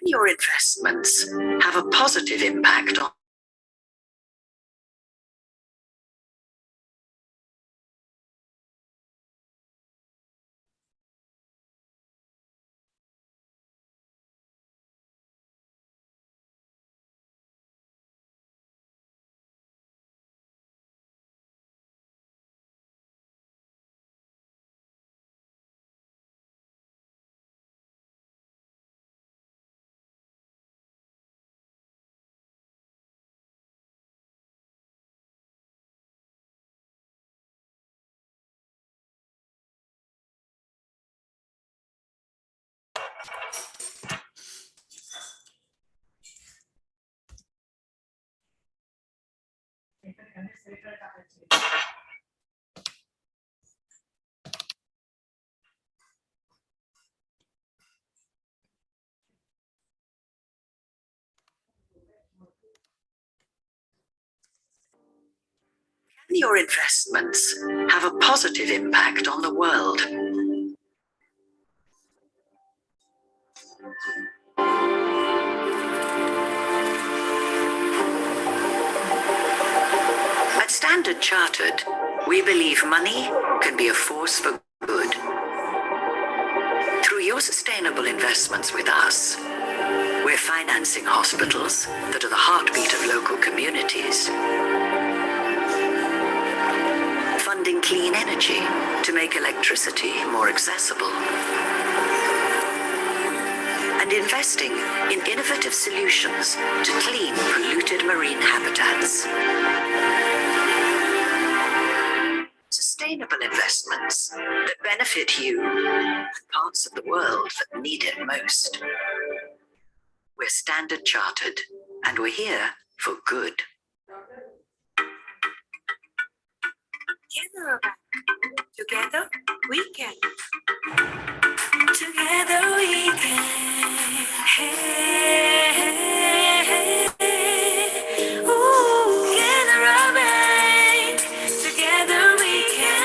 Your investments have a positive impact on your investments have a positive impact on the world. At Standard Chartered, we believe money can be a force for good. Through your sustainable investments with us, we're financing hospitals that are the heartbeat of local communities, funding clean energy to make electricity more accessible, and investing in innovative solutions to clean polluted marine habitats. Sustainable investments that benefit you and parts of the world that need it most. We're Standard Chartered, and we're here for good. Canara. Together we can. Together we can. Hey, hey, hey. Ooh, Canara Bank. Together we can.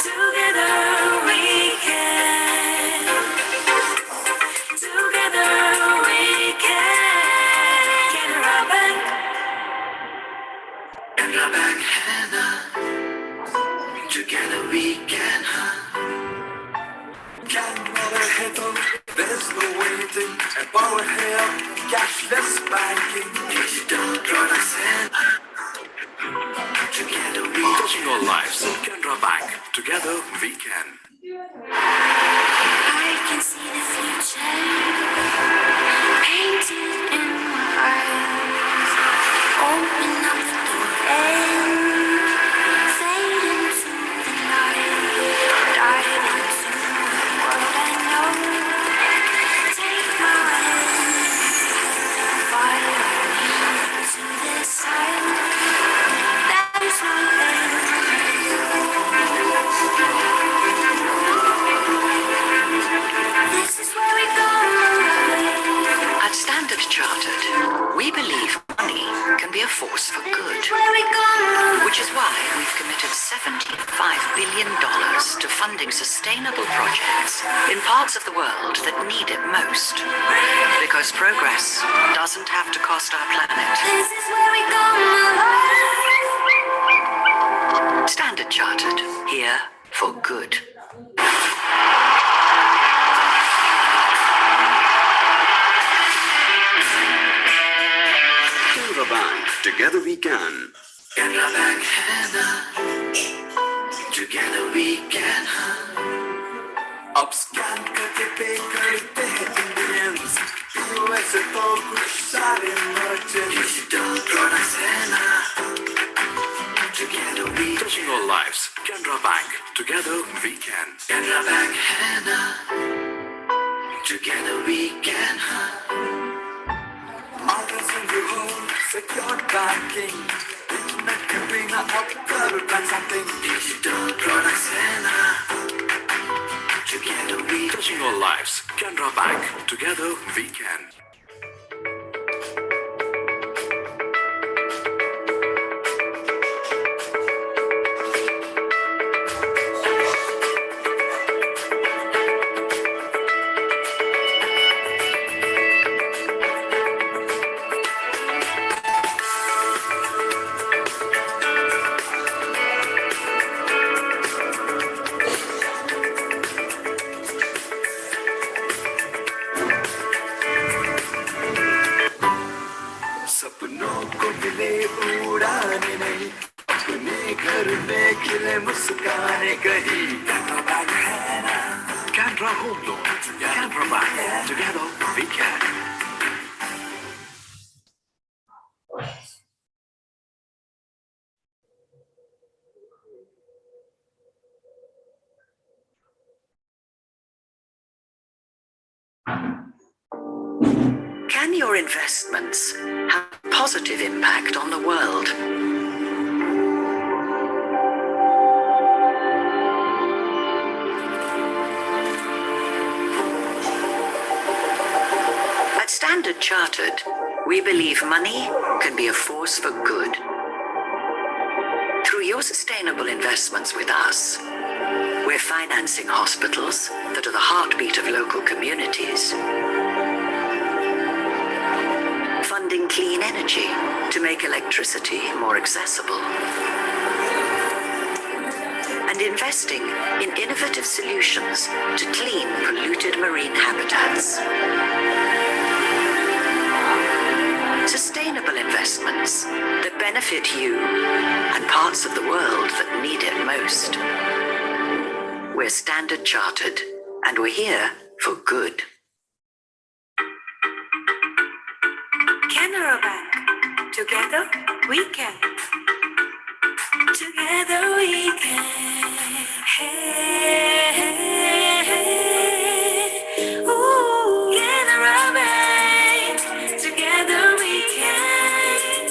Together we can. Together we can. Canara Bank. Canara Bank, Hannah. Together we can. Canara है तो there's no waiting. Empower here, cashless banking. Digital products and together we Touching our lives. Canara Bank. Together we can. I can see the future painted in my eyes. Open up the door and fade into the night. Dive into the world I know. Take my hand, follow me to the side. There's no end. This is where we go. At Standard Chartered, we believe money can be a force for good, Where we go. which is why we've committed $75 billion to funding sustainable projects in parts of the world that need it most. Because progress doesn't have to cost our planet. This is where we go. Standard Chartered, here for good. Canara Bank. Together we can. Canara Bank, Hannah. Together we can. अब scan करके पे करते हैं Indians US तो कुछ सारे merchants Digital products and together we Touching our lives. Canara Bank. Together we can. Canara Bank, Hannah. Together we can. Others in the home, secure banking. Internet के बिना अब कर something. Digital products and together we Touching our lives. Canara Bank. Together we can. करने खिले मुस्काने कहीं Canara bank है ना Canara Home Loan, Canara Bank. Together we can. Can your investments have a positive impact on the world? At Standard Chartered, we believe money can be a force for good. Through your sustainable investments with us, we're financing hospitals that are the heartbeat of local communities, funding clean energy to make electricity more accessible, and investing in innovative solutions to clean polluted marine habitats. Sustainable investments that benefit you and parts of the world that need it most. We're Standard Chartered, and we're here for good. Canara Bank. Together we can. Together we can. Hey, hey, hey. Ooh, Canara Bank. Together we can.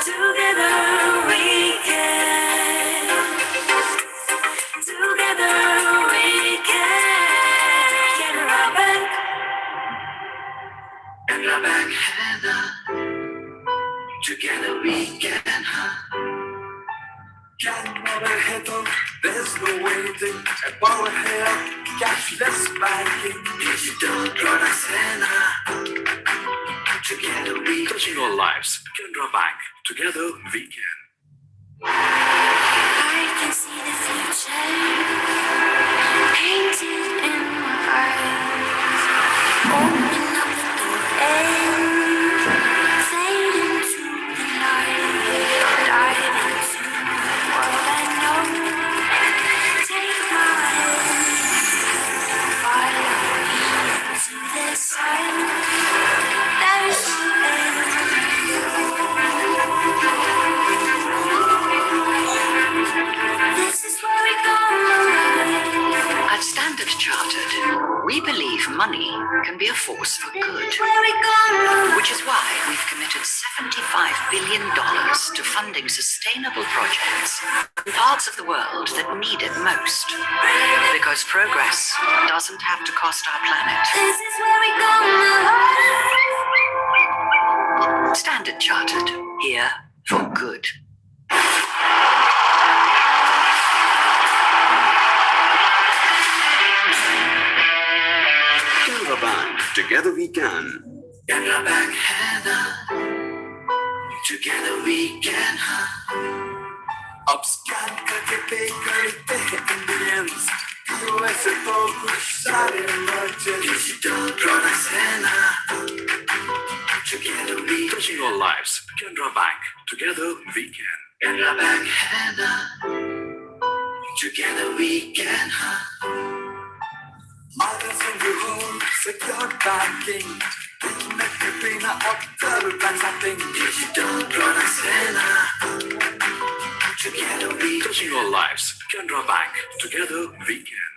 Together we can. Together we can. Canara Bank. Canara bank है ना together we can Canara है तो there's no waiting and power here cashless banking digital products है ना together we Touching all lives. Canara Bank. Together we can. I can see the future painted in my eyes. Open up the door and fade into the night. Dive into the world I know. Take my hand, follow me to the sun. There's no end. This is where we go. At Standard Chartered, we believe money can be a force for good, Where we go. which is why we've committed $75 billion to funding sustainable projects in parts of the world that need it most. Because progress doesn't have to cost our planet. This is where we go. Standard Chartered, here for good. Canara Bank. Together we can. Canara bank है ना together we can अब scan करके पे करते हैं Indians वैसे तो कुछ सारे मर्चेंट डिजिटल प्रोडक्ट्स है ना together we Touching all lives. Canara Bank. Together we can. Canara bank है ना together we can Mother send you home, secure banking Internet के बिना अब कर nothing Digital products है ना Together we Touching all lives. Canara Bank. Together we can.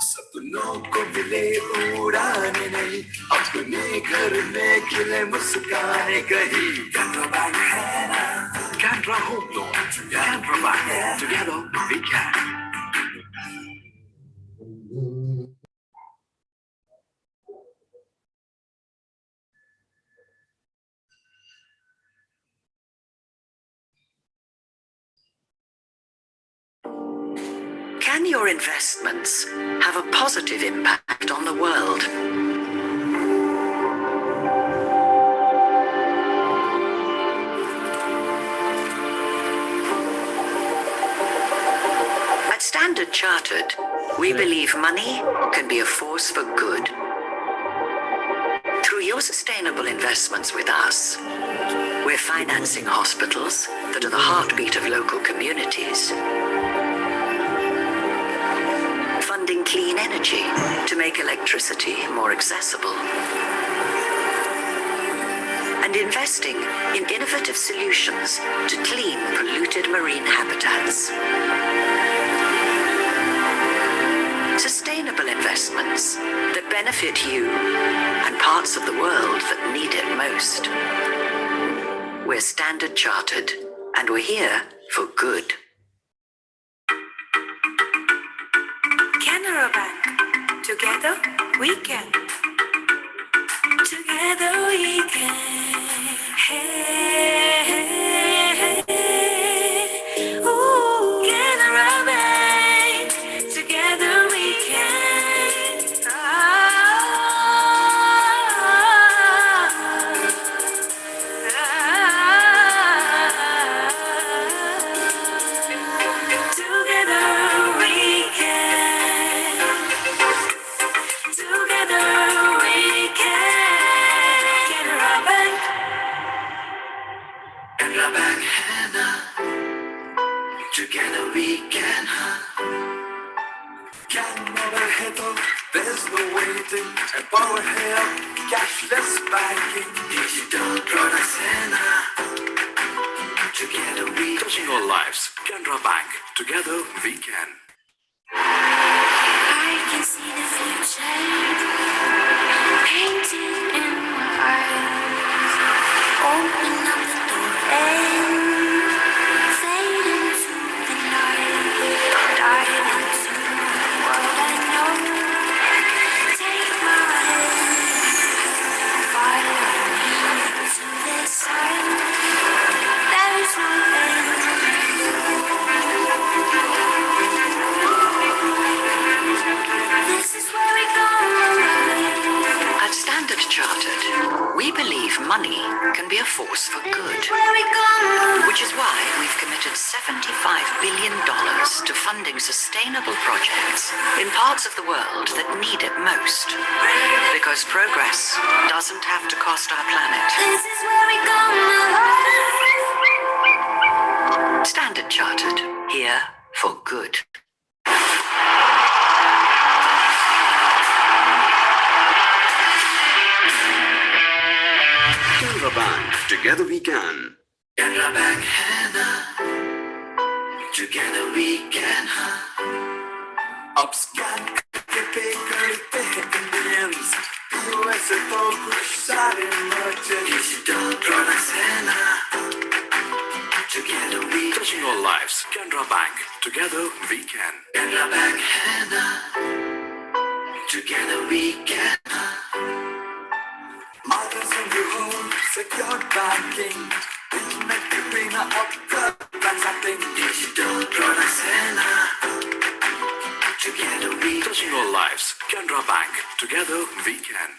सपनों को मिले उड़ाने नहीं अपने घर में खिले मुस्काने कहीं कैनरा बैंक है ना Canara Home Loan, Canara Bank. Together we can. your investments have a positive impact on the world? At Standard Chartered, we believe money can be a force for good. Through your sustainable investments with us, we're financing hospitals that are the heartbeat of local communities, funding clean energy to make electricity more accessible, and investing in innovative solutions to clean polluted marine habitats. Sustainable investments that benefit you and parts of the world that need it most. We're Standard Chartered, and we're here for good. Canara Bank. Together we can. Together we can. Hey, hey, hey. Ooh, Canara Bank. Together we can. Together we can. Together we can. Canara Bank. Canara Bank है ना, together we can, हाँ. Canara है तो there's no waiting, and power है अब cashless banking, digital products है ना, together we Touching all lives. Canara Bank. Together we can. I can see the future painted in my eyes. Open up the door and fade into the night. Dive into what I know. Take my hand, follow me to the side. There is no end. This is where we go. At Standard Chartered, we believe money can be a force for good, Where we go. which is why we've committed $75 billion to funding sustainable projects in parts of the world that need it most. Because progress doesn't have to cost our planet. This is where we go. Standard Chartered, here for good. Canara Bank. Together we can. Canara Bank है ना, together we can, हाँ. अब scan करके पे करते हैं Indians, वैसे तो कुछ सारे मर्चेंट, digital products है ना, together we Touching all lives. Canara Bank. Together we can. Canara Bank है ना, together we can, हाँ. Others in your home, secure banking, internet के बिना अब कर transacting, digital products है ना, together we Touching all lives. Canara Bank. Together we can.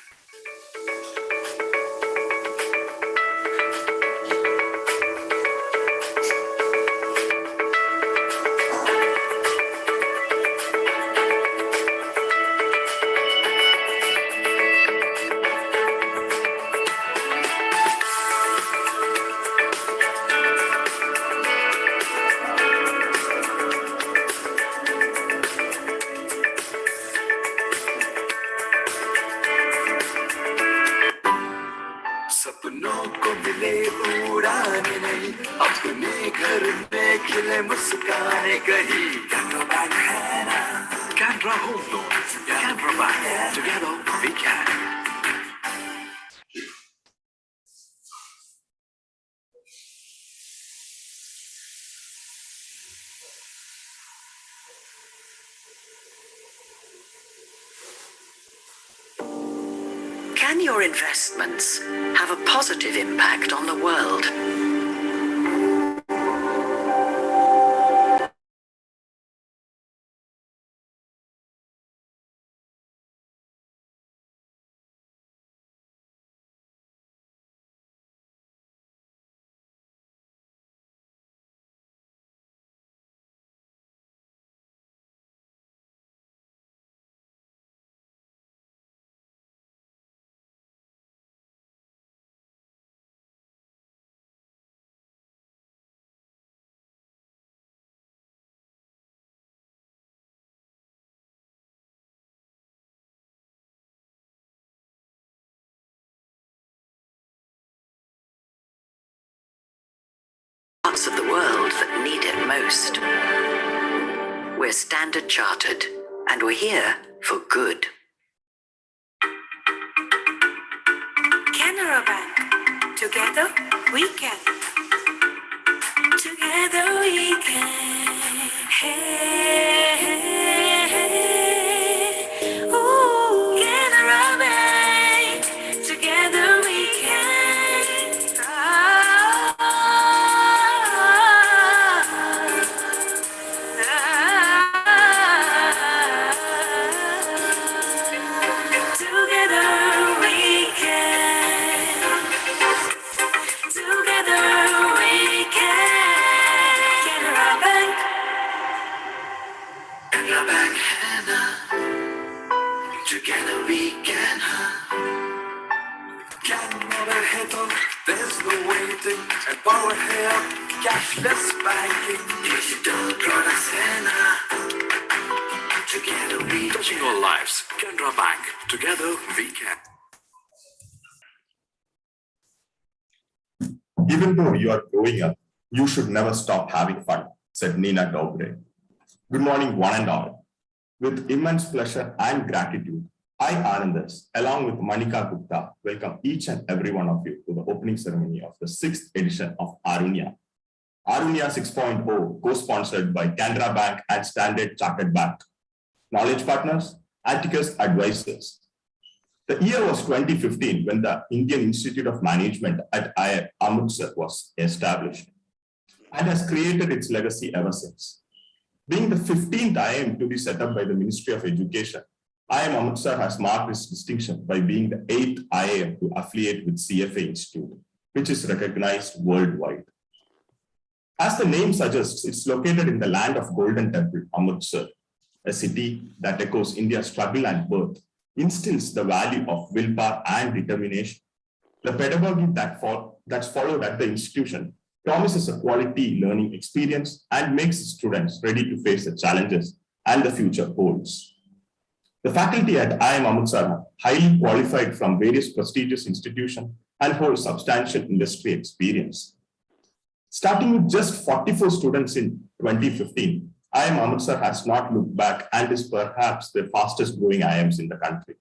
सपनों को मिले उड़ाने नहीं, अपने घर में खिले मुस्काने कहीं. Canara Bank है ना, Canara Home Loan. Canara Bank. Together we can. Can your investments have a positive impact on the world? parts of the world that need it most. We're Standard Chartered, and we're here for good. Canara Bank. Together we can. Together we can. Hey, hey, hey. Ooh, Canara Bank. Together we can. Together we can. Together we can. Canara Bank. Canara Bank, Hannah. Together we can. Canara Head, there's no waiting. And power help, cashless banking. Digital products, Hannah. Together we Touching all lives. Canara Bank. Together we can. Even though you are growing up, you should never stop having fun, said Nina Dobre. Good morning, one and all. With immense pleasure and gratitude, I, Anandas, along with Manika Gupta, welcome each and every one of you to the opening ceremony of the 6th edition of AArunya. AArunya 6.0, co-sponsored by Canara Bank and Standard Chartered Bank. Knowledge partners, Atticus advisors. The year was 2015 when the Indian Institute of Management at IIM Amritsar was established and has created its legacy ever since. Being the 15th IIM to be set up by the Ministry of Education, IIM Amritsar has marked its distinction by being the 8th IIM to affiliate with CFA Institute, which is recognized worldwide. As the name suggests, it's located in the land of Golden Temple, Amritsar, a city that echoes India's struggle and birth, instills the value of willpower and determination. The pedagogy that's followed at the institution promises a quality learning experience and makes students ready to face the challenges and the future holds. The faculty at IIM Amritsar are highly qualified from various prestigious institutions and hold substantial industry experience. Starting with just 44 students in 2015, IIM Amritsar has not looked back and is perhaps the fastest growing IIMs in the country.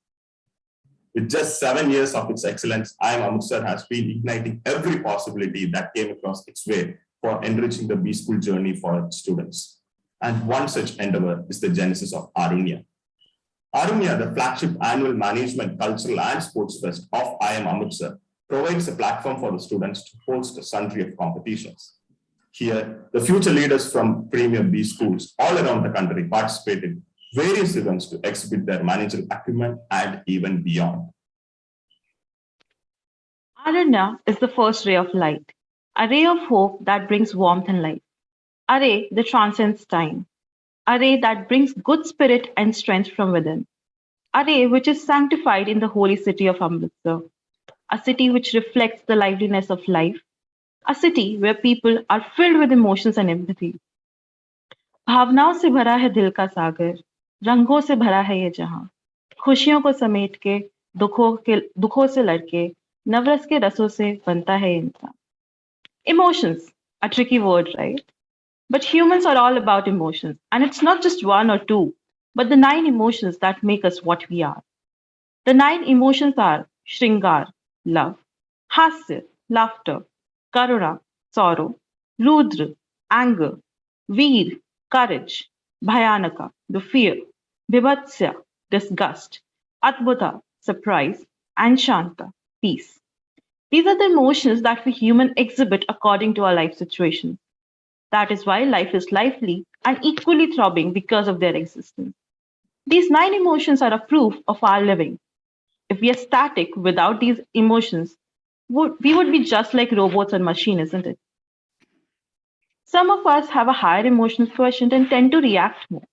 With just 7 years of its excellence, IIM Amritsar has been igniting every possibility that came across its way for enriching the B-School journey for its students. And one such endeavor is the genesis of AArunya. AArunya, the flagship annual management, cultural and sports fest of IIM Amritsar, provides a platform for the students to host a sundry of competitions. Here, the future leaders from premier B schools all around the country participate in various events to exhibit their managerial acumen and even beyond. AArunya is the first ray of light, a ray of hope that brings warmth and light, a ray that transcends time, a ray that brings good spirit and strength from within, a ray which is sanctified in the holy city of Amritsar, a city which reflects the liveliness of life, a city where people are filled with emotions and empathy. भावनाओं से भरा है दिल का सागर, रंगों से भरा है ये जहां, खुशियों को समेट के दुखों से लड़के, नवरस के रसों से बनता है इंसान. Emotions, a tricky word, right? But humans are all about emotions, and it's not just one or two, but the 9 emotions that make us what we are. The 9 emotions are Shringar, love, Hasya, laughter, Karuna, sorrow, Rudra, anger, Veer, courage, Bhayanaka, the fear, Bibhatsya, disgust, Adbhuta, surprise, and Shanta, peace. These are the emotions that we humans exhibit according to our life situations. That is why life is lively and equally throbbing because of their existence. These 9 emotions are a proof of our living. If we are static without these emotions, we would be just like robots and machines, isn't it? Some of us have a higher emotional quotient and tend to react more.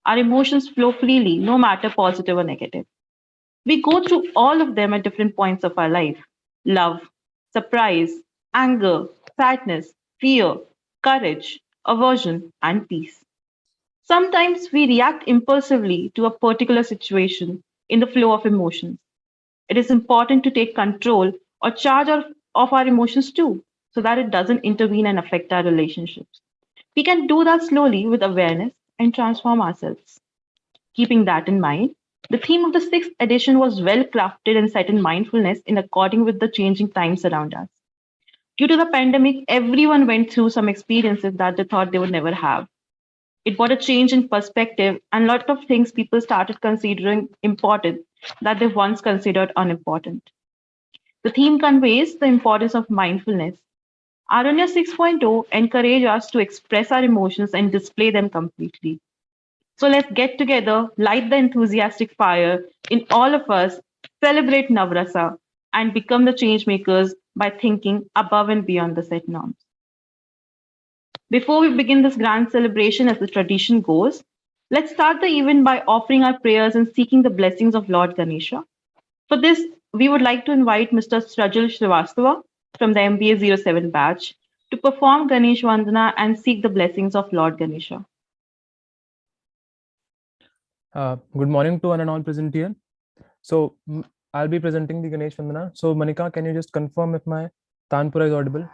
Our emotions flow freely, no matter positive or negative. We go through all of them at different points of our life. Love, surprise, anger, sadness, fear, courage, aversion, and peace. Sometimes we react impulsively to a particular situation in the flow of emotions. It is important to take control or charge of our emotions too. so that it doesn't intervene and affect our relationships. We can do that slowly with awareness and transform ourselves. Keeping that in mind, the theme of the sixth edition was well crafted and set in mindfulness in according with the changing times around us. Due to the pandemic, everyone went through some experiences that they thought they would never have. It brought a change in perspective, and a lot of things people started considering important that they once considered unimportant. The theme conveys the importance of mindfulness. AArunya 6.0 encourages us to express our emotions and display them completely. So let's get together, light the enthusiastic fire in all of us, celebrate Navarasa, and become the change makers by thinking above and beyond the set norms. Before we begin this grand celebration as the tradition goes, let's start the event by offering our prayers and seeking the blessings of Lord Ganesha. For this, we would like to invite Mr. Strajal Srivastava from the MBA 07 batch to perform Ganesh Vandana and seek the blessings of Lord Ganesha. Good morning to one and all present here. So I'll be presenting the Ganesh Vandana. So Manika, can you just confirm if my Tanpura is audible?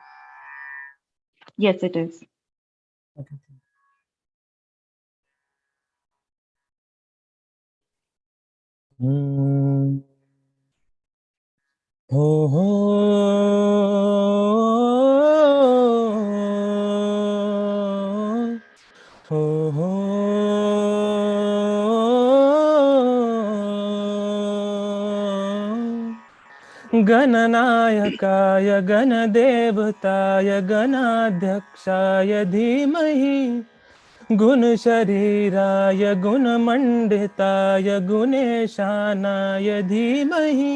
Yes, it is. Okay. Ho ho ho ho गणनायकाय गणदेवताय गणाध्यक्षाय धीमहि गुणशरीराय गुणमण्डिताय गुणेशानाय धीमहि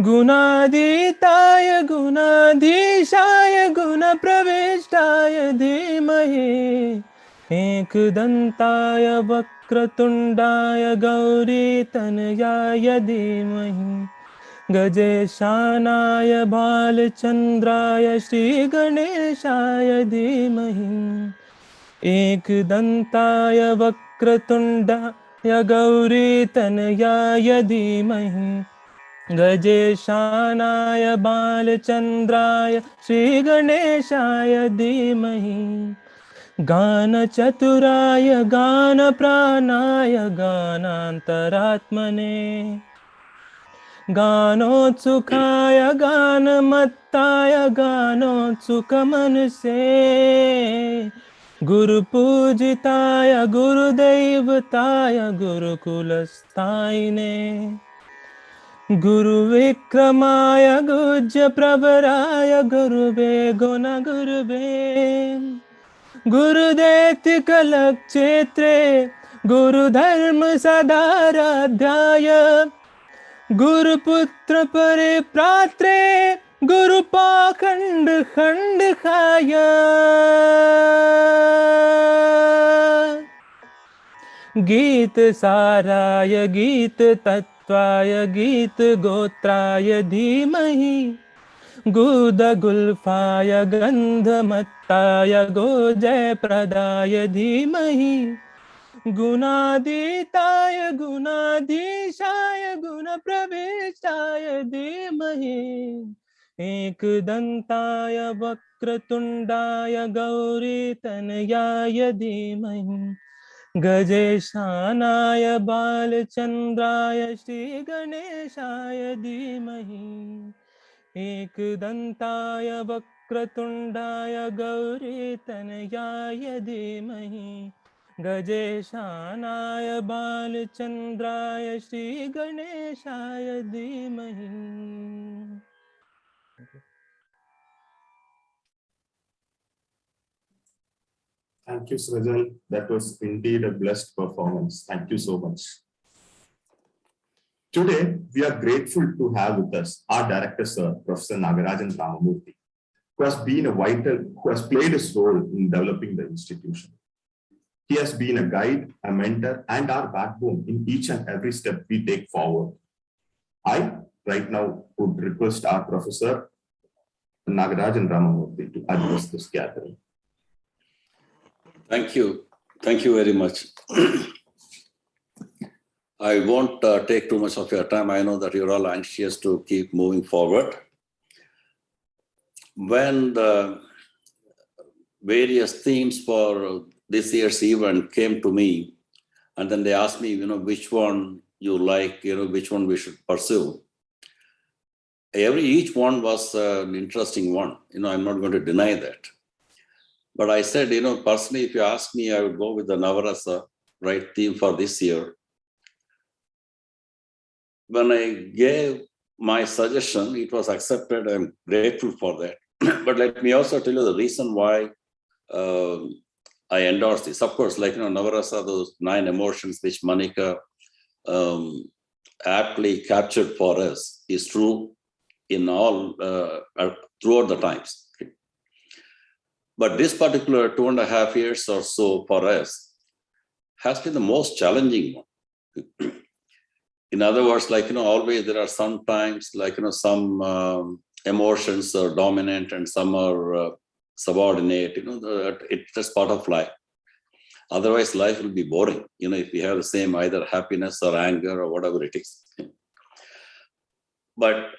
गुणातीताय गुणाधीशाय गुणप्रविष्टाय धीमहि एकदन्ताय वक्रतुण्डाय गौरीतनयाय धीमहि गजेशानाय बालचन्द्राय श्रीगणेशाय धीमहि एकदन्ताय वक्रतुण्डाय गौरीतनयाय धीमहि गजेशानाय बालचन्द्राय श्रीगणेशाय धीमहि गानचतुराय गानप्राणाय गानान्तरात्मने गानोत्सुकाय गानमत्ताय गानोत्सुकमनसे गुरुपूजिताय गुरुदैवताय गुरुकुलस्थायिने गुरुविक्रमाय गुज्यप्रवराय गुरुवे गुणगुरुवे गुरुदैत्यकलक्षेत्रे गुरुधर्मसदाराध्याय गुरुपुत्र परिप्रात्रे गुरुपाखण्ड खण्डकाय गीत साराय गीत तत्वाय गीत गोत्राय धीमहि गुदगुल्फाय गन्धमत्ताय गोजयप्रदाय धीमहि गुणातीताय गुणाधीशाय गुणप्रविष्टाय धीमहि एकदन्ताय वक्रतुण्डाय गौरीतनयाय धीमहि गजेशानाय बालचन्द्राय श्रीगणेशाय धीमहि एकदन्ताय वक्रतुण्डाय गौरीतनयाय धीमहि गजेशानाय बालचन्द्राय श्रीगणेशाय धीमहि. Thank you, Srajal. That was indeed a blessed performance. Thank you so much. Today, we are grateful to have with us our director, Sir, Professor Nagarajan Ramamurthy, who has played his role in developing the institution. He has been a guide, a mentor, and our backbone in each and every step we take forward. I, right now, would request our Professor Nagarajan Ramamurthy to address this gathering. Thank you. Thank you very much. I won't take too much of your time. I know that you're all anxious to keep moving forward. when the various themes for this year's event came to me, and then they asked me, which one you like, which one we should pursue. Each one was an interesting one. I'm not going to deny that. But I said, personally, if you ask me, I would go with the Navarasa, right, theme for this year. When I gave my suggestion, it was accepted. I'm grateful for that. But let me also tell you the reason why I endorse this. Of course, Navarasa, those 9 emotions which Monica aptly captured for us is true in all, throughout the times. Okay. But this particular 2.5 years or so for us has been the most challenging one. In other words, always there are sometimes, some emotions are dominant and some are subordinate, it's just part of life. Otherwise, life will be boring, if we have the same either happiness or anger or whatever it is. But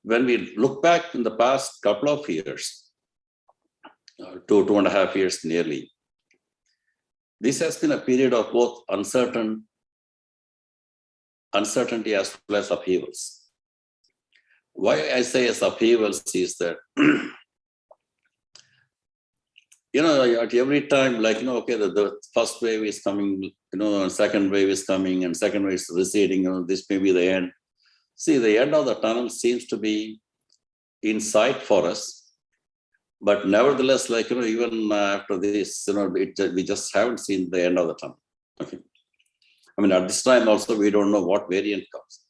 when we look back in the past couple of years, 2.5 years nearly, this has been a period of both uncertainty as well as upheavals. Why I say as upheavals is that, at every time, okay, the first wave is coming, and second wave is coming, and second wave is receding, this may be the end. See, the end of the tunnel seems to be in sight for us, but nevertheless, even after this, we just haven't seen the end of the tunnel. Okay. At this time also, we don't know what variant comes.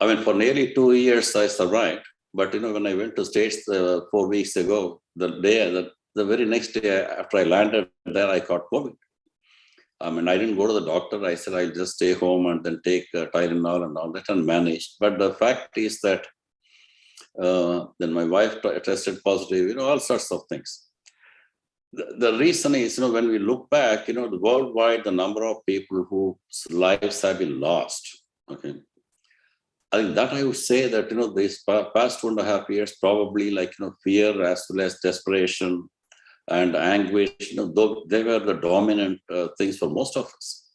Okay. For nearly 2 years, I survived. But, when I went to States 4 weeks ago, the very next day after I landed there, I caught COVID. I didn't go to the doctor. I said, I'll just stay home and then take Tylenol and all that and manage. But the fact is that then my wife tested positive, all sorts of things. The reason is, when we look back, the worldwide, the number of people whose lives have been lost. Okay. I think that I would say that, these past 2.5 years, probably fear as well as desperation and anguish, though they were the dominant things for most of us.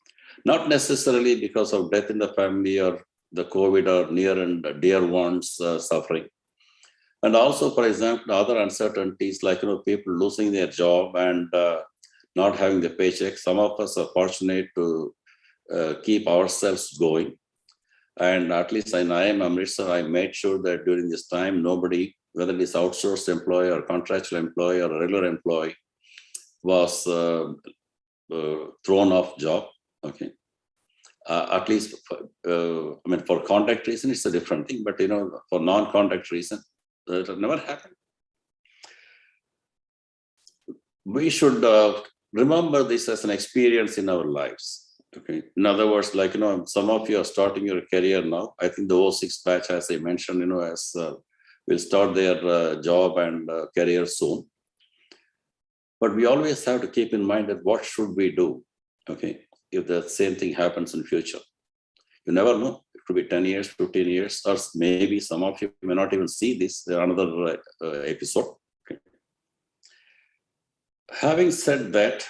Not necessarily because of death in the family or the COVID or near and dear ones suffering. And also, for example, other uncertainties people losing their job and not having the paycheck. Some of us are fortunate to keep ourselves going. And at least in I am Amritsar, I made sure that during this time, nobody, whether it is outsourced employee or contractual employee or a regular employee, was thrown off job. Okay. At least, for contact reason, it's a different thing. But, for non-contact reason, it never happened. We should remember this as an experience in our lives. Okay. In other words, some of you are starting your career now. I think the 06 batch, as I mentioned, will start their job and career soon. But we always have to keep in mind that what should we do, okay, if the same thing happens in future. You never know. It could be 10 years, 15 years, or maybe some of you may not even see this, another episode. Okay. Having said that,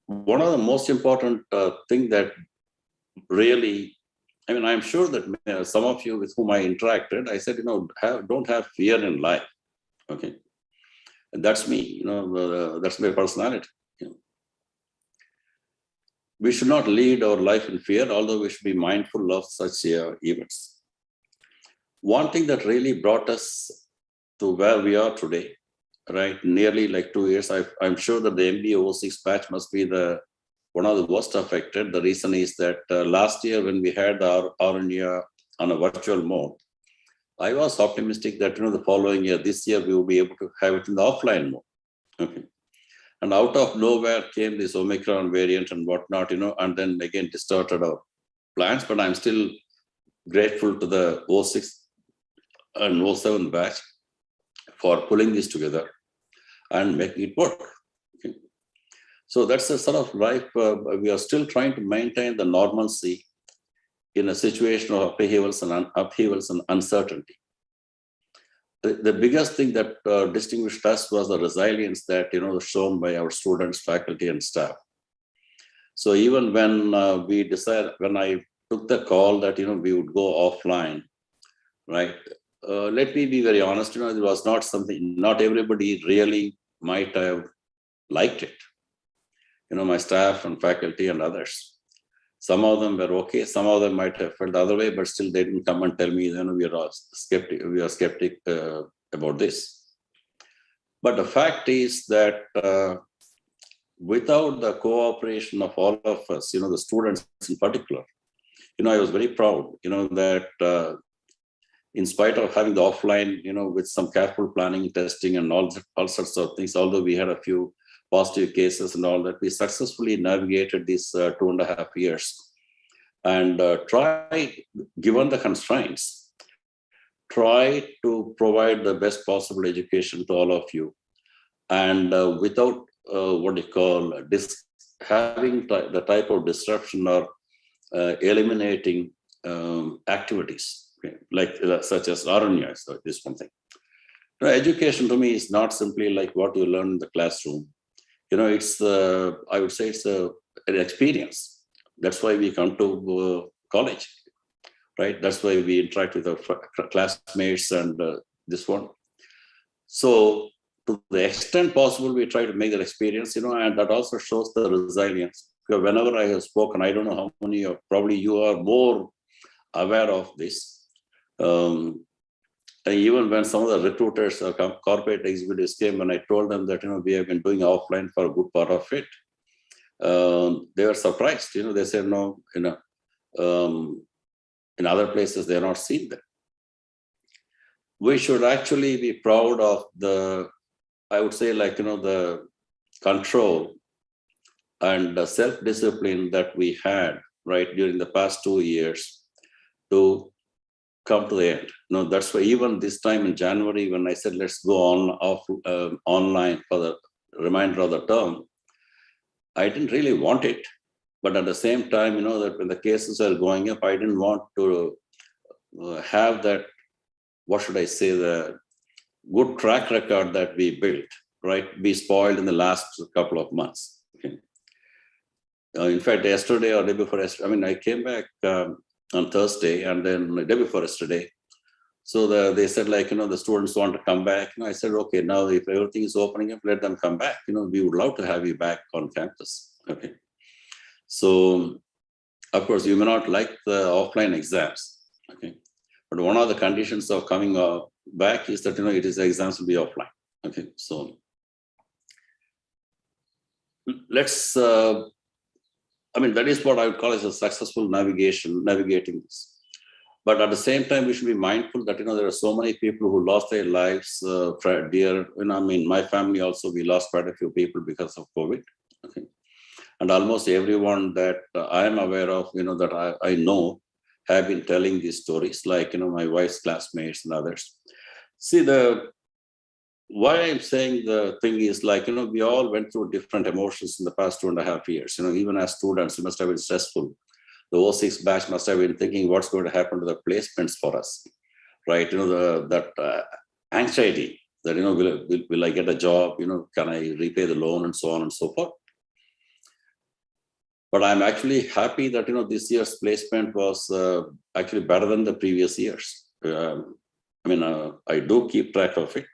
one of the most important thing that really, I'm sure that some of you with whom I interacted, I said, don't have fear in life. Okay. And that's me, that's my personality. We should not lead our life in fear, although we should be mindful of such events. One thing that really brought us to where we are today, right, nearly 2 years, I'm sure that the MBA 06 batch must be one of the worst affected. The reason is that last year when we had our AArunya on a virtual mode, I was optimistic that the following year, this year, we will be able to have it in the offline mode. Okay. And out of nowhere came this Omicron variant and whatnot, and then again distorted our plans. But I'm still grateful to the 06 and 07 batch for pulling this together and making it work. Okay. So that's a sort of life. We are still trying to maintain the normalcy in a situation of upheavals and uncertainty. the biggest thing that distinguished us was the resilience that, shown by our students, faculty, and staff. So even when when I took the call that, we would go offline, right? Let me be very honest, it was not something, not everybody really might have liked it. My staff and faculty and others. Some of them were okay. Some of them might have felt the other way, but still they didn't come and tell me, we are skeptic about this. But the fact is that without the cooperation of all of us, the students in particular, I was very proud, that in spite of having the offline, with some careful planning, testing, and all sorts of things, although we had a few positive cases and all that, we successfully navigated these 2.5 years and tried, given the constraints, try to provide the best possible education to all of you. And without having the type of disruption or eliminating activities, okay, like such as AArunya, so this one thing. Education to me is not simply like what you learn in the classroom. It's I would say it's an experience. That's why we come to college, right? That's why we interact with our classmates and this one. So to the extent possible, we try to make that experience, and that also shows the resilience. Because whenever I have spoken, I don't know how many of, probably you are more aware of this. And even when some of the recruiters or corporate executives came, when I told them that, we have been doing offline for a good part of it, they were surprised. They said, no, in other places, they are not seen that. We should actually be proud of the, I would say, like, the control and the self-discipline that we had, right, during the past 2 years to come to the end. That's why even this time in January, when I said, let's go online for the remainder of the term, I didn't really want it. But at the same time, that when the cases are going up, I didn't want to have that, what should I say, the good track record that we built, right, be spoiled in the last couple of months. Okay. In fact, yesterday or day before yesterday, I came back on Thursday, and then the day before yesterday. So they said, like, the students want to come back. I said, okay, now if everything is opening up, let them come back. We would love to have you back on campus. Okay. So, of course, you may not like the offline exams. Okay. But one of the conditions of coming back is that, it is exams will be offline. Okay. So let's, that is what I would call as a successful navigating this. But at the same time, we should be mindful that, there are so many people who lost their lives, dear, my family also, we lost quite a few people because of COVID. Okay. And almost everyone that I am aware of, that I know have been telling these stories, like, my wife's classmates and others. See, why I'm saying the thing is, like, we all went through different emotions in the past 2.5 years. Even as students, it must have been stressful. The 06 batch must have been thinking what's going to happen to the placements for us, right? That anxiety that, will I get a job? Can I repay the loan and so on and so forth? But I'm actually happy that, this year's placement was actually better than the previous years. I do keep track of it.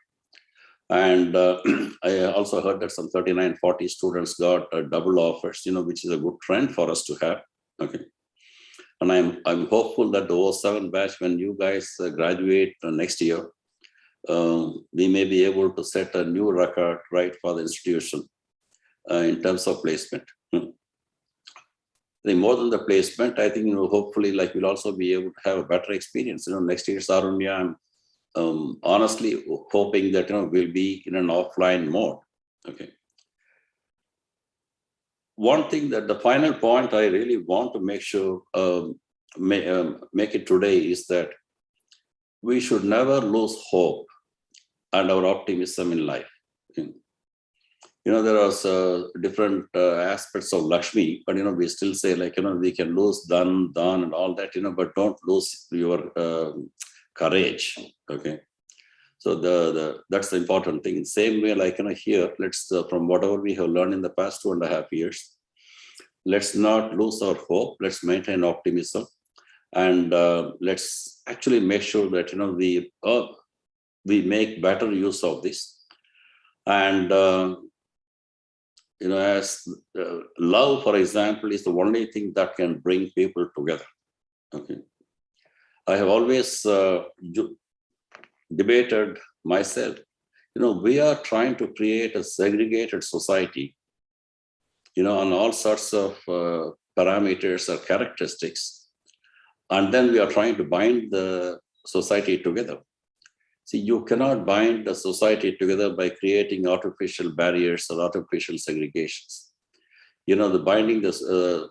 And I also heard that some 39, 40 students got double offers, which is a good trend for us to have. Okay. And I'm hopeful that the 07 batch, when you guys graduate next year, we may be able to set a new record, right, for the institution in terms of placement. More than the placement, I think, hopefully, like, we'll also be able to have a better experience. Next year's AArunya, I'm honestly hoping that, we'll be in an offline mode. Okay. One thing that the final point I really want to make sure, make it today is that we should never lose hope and our optimism in life. Okay. There are different aspects of Lakshmi, but, we still say, like, we can lose dhan and all that, but don't lose your courage. Okay. So that's the important thing. Same way, like here, let's from whatever we have learned in the past 2.5 years, let's not lose our hope. Let's maintain optimism, and let's actually make sure that we make better use of this. And as love, for example, is the only thing that can bring people together. Okay, I have always debated myself. We are trying to create a segregated society, on all sorts of parameters or characteristics, and then we are trying to bind the society together. See, you cannot bind the society together by creating artificial barriers or artificial segregations. The binding the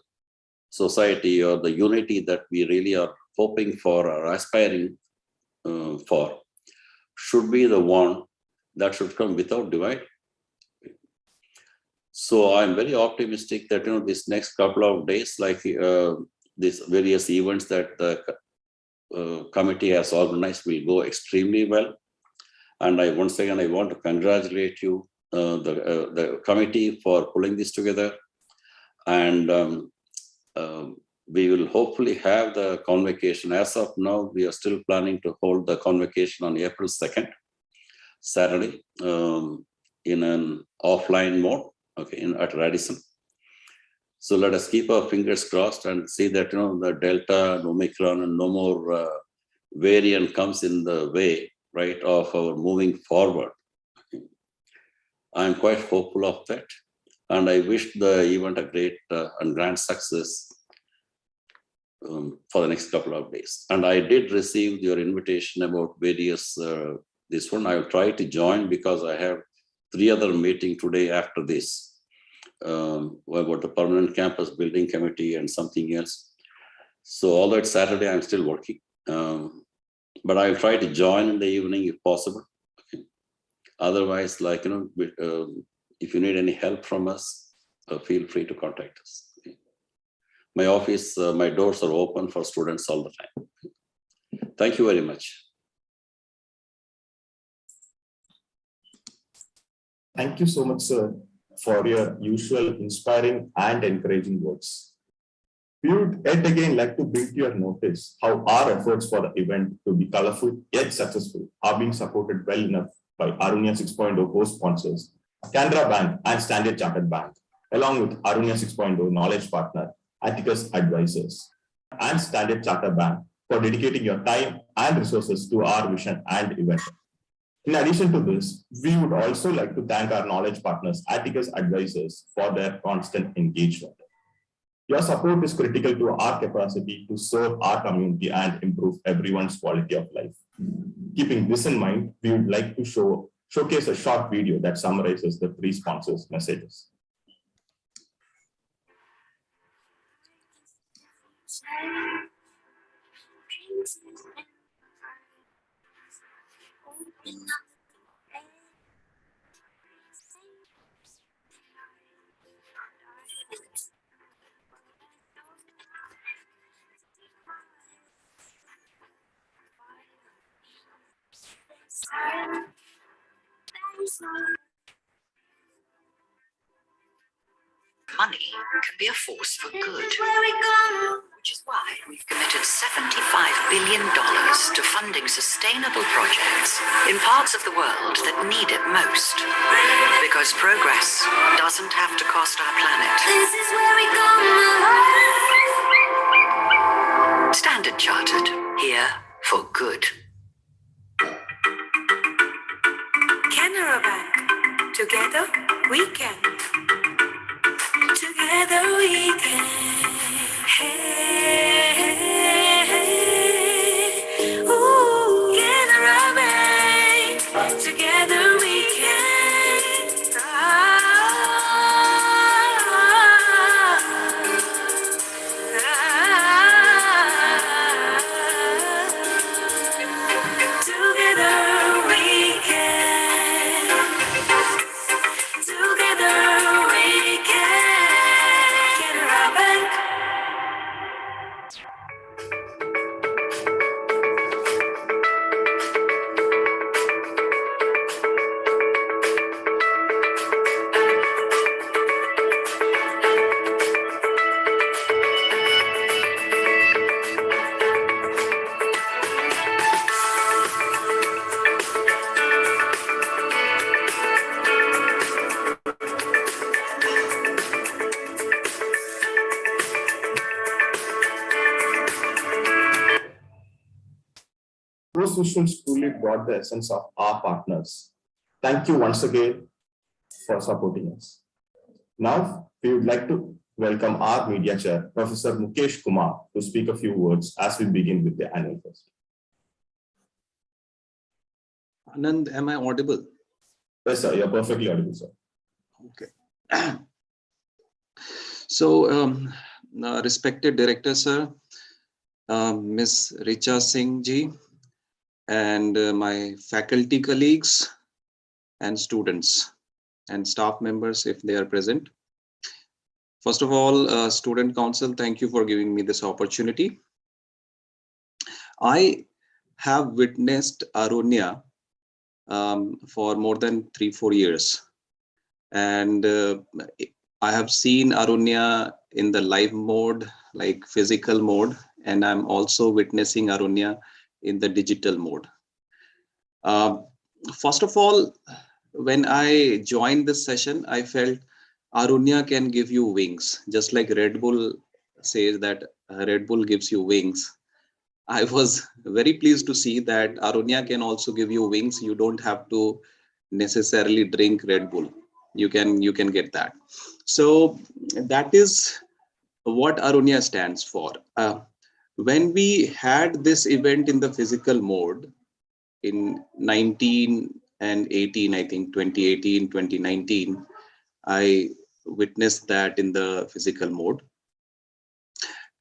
society or the unity that we really are hoping for or aspiring for should be the one that should come without divide. So I'm very optimistic that this next couple of days, like these various events that the committee has organized, will go extremely well. And once again, I want to congratulate you, the committee, for pulling this together. And we will hopefully have the convocation. As of now, we are still planning to hold the convocation on April 2nd, Saturday, in an offline mode, at Radisson. So let us keep our fingers crossed and see that the Delta and Omicron and no more variant comes in the way, right, of our moving forward. I'm quite hopeful of that, and I wish the event a great and grand success for the next couple of days. And I did receive your invitation about various this one. I will try to join because I have 3 other meetings today after this, about the permanent campus building committee and something else. So although it's Saturday, I'm still working, but I'll try to join in the evening if possible. Okay. Otherwise, if you need any help from us, feel free to contact us. Okay. My office, my doors are open for students all the time. Thank you very much. Thank you so much, sir, for your usual inspiring and encouraging words. We would yet again like to bring to your notice how our efforts for the event to be colorful yet successful are being supported well enough by AArunya 6.0 co-sponsors, Canara Bank and Standard Chartered Bank, along with AArunya 6.0 knowledge partner, Atticus Advisors, and Standard Chartered Bank for dedicating your time and resources to our vision and event. In addition to this, we would also like to thank our knowledge partners, Atticus Advisors, for their constant engagement. Your support is critical to our capacity to serve our community and improve everyone's quality of life. Keeping this in mind, we would like to showcase a short video that summarizes the 3 sponsors' messages. Money can be a force for good, which is why we've committed $75 billion to funding sustainable projects in parts of the world that need it most. Because progress doesn't have to cost our planet. This is where we go. Standard Chartered, here for good. Canara Bank. Together we can. Together we can. Hey, hey, hey. Ooh, Canara Bank. Together we can. Those visuals truly brought the essence of our partners. Thank you once again for supporting us. Now, we would like to welcome our media chair, Professor Mukesh Kumar, to speak a few words as we begin with the annual fest. Anand, am I audible? Yes, sir, you're perfectly audible, sir. Okay. So, respected director, sir, Ms. Richa Singh ji, and my faculty colleagues and students and staff members, if they are present. First of all, Student Council, thank you for giving me this opportunity. I have witnessed AArunya for more than 3-4 years. And I have seen AArunya in the live mode, like physical mode, and I'm also witnessing AArunya in the digital mode. First of all, when I joined this session, I felt AArunya can give you wings, just like Red Bull says that Red Bull gives you wings. I was very pleased to see that AArunya can also give you wings. You don't have to necessarily drink Red Bull. You can get that. So that is what AArunya stands for. When we had this event in the physical mode in 19 and 18, I think 2018, 2019, I witnessed that in the physical mode.